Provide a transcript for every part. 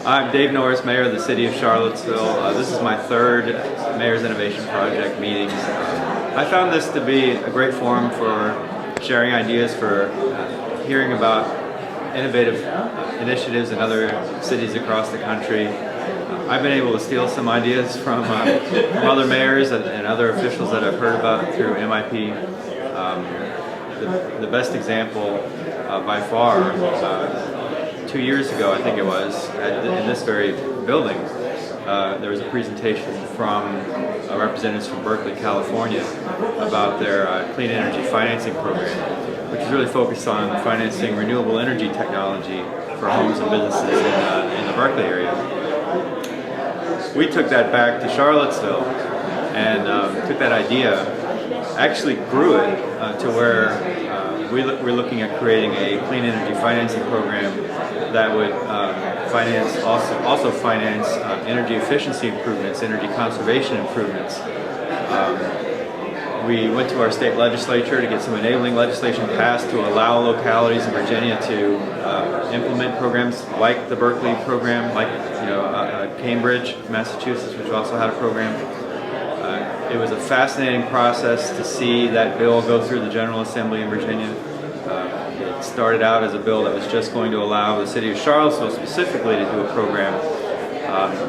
I'm Dave Norris, Mayor of the City of Charlottesville. This is my third Mayor's Innovation Project meeting. I found this to be a great forum for sharing ideas, for hearing about innovative initiatives in other cities across the country. I've been able to steal some ideas from other mayors and other officials that I've heard about through MIP. The best example by far, 2 years ago, I think it was, in this very building, there was a presentation from representatives from Berkeley, California, about their clean energy financing program, which is really focused on financing renewable energy technology for homes and businesses in the Berkeley area. We took that back to Charlottesville and took that idea, actually grew it to where we're looking at creating a clean energy financing program that would also finance energy efficiency improvements, energy conservation improvements. We went to our state legislature to get some enabling legislation passed to allow localities in Virginia to implement programs like the Berkeley program, like Cambridge, Massachusetts, which also had a program. It was a fascinating process to see that bill go through the General Assembly in Virginia. It started out as a bill that was just going to allow the city of Charlottesville specifically to do a program,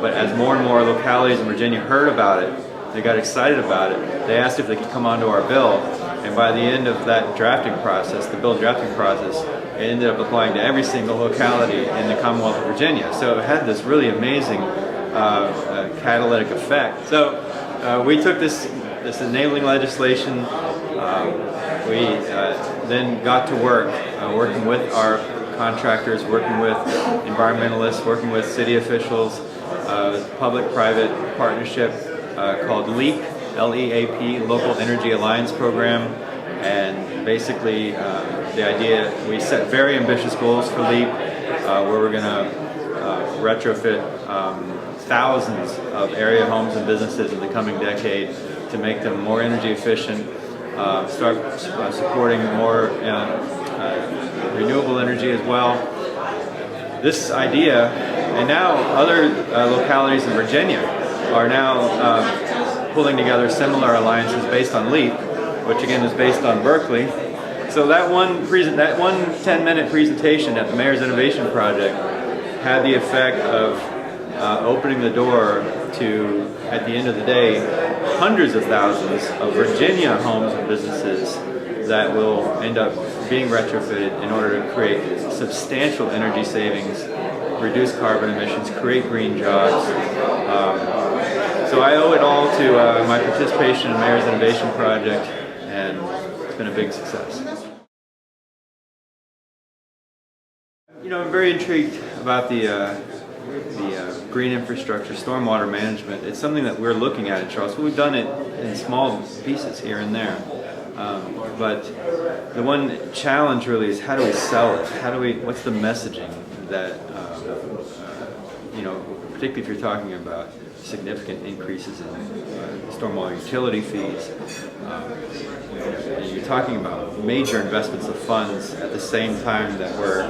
but as more and more localities in Virginia heard about it, they got excited about it. They asked if they could come onto our bill, and by the end of that drafting process, the bill drafting process, it ended up applying to every single locality in the Commonwealth of Virginia. So it had this really amazing catalytic effect. So we took this enabling legislation. We then got to work, working with our contractors, working with environmentalists, working with city officials, public-private partnership called LEAP, L-E-A-P, Local Energy Alliance Program. And basically the idea, we set very ambitious goals for LEAP, where we're going to retrofit thousands of area homes and businesses in the coming decade to make them more energy efficient, start supporting more renewable energy as well. This idea, and now other localities in Virginia are now pulling together similar alliances based on LEAP, which again is based on Berkeley. So that one 10-minute presentation at the Mayor's Innovation Project had the effect of opening the door to, at the end of the day, hundreds of thousands of Virginia homes and businesses that will end up being retrofitted in order to create substantial energy savings, reduce carbon emissions, create green jobs. So I owe it all to my participation in Mayor's Innovation Project, and it's been a big success. I'm very intrigued about the green infrastructure, stormwater management. It's something that we're looking at in Charlottesville. We've done it in small pieces here and there. But the one challenge really is, how do we sell it? What's the messaging that, particularly if you're talking about significant increases in stormwater utility fees, and you're talking about major investments of funds at the same time that we're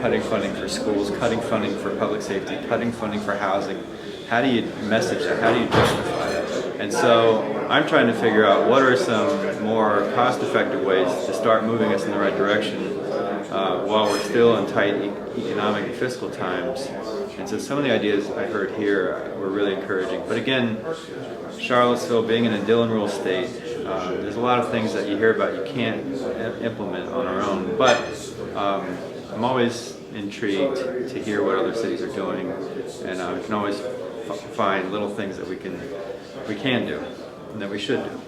cutting funding for schools, cutting funding for public safety, cutting funding for housing. How do you message that? How do you justify that? And so I'm trying to figure out what are some more cost-effective ways to start moving us in the right direction while we're still in tight economic and fiscal times. And so some of the ideas I heard here were really encouraging. But again, Charlottesville being in a Dillon Rule state, there's a lot of things that you hear about you can't implement on our own. But I'm always intrigued to hear what other cities are doing, and we can always find little things that we can do and that we should do.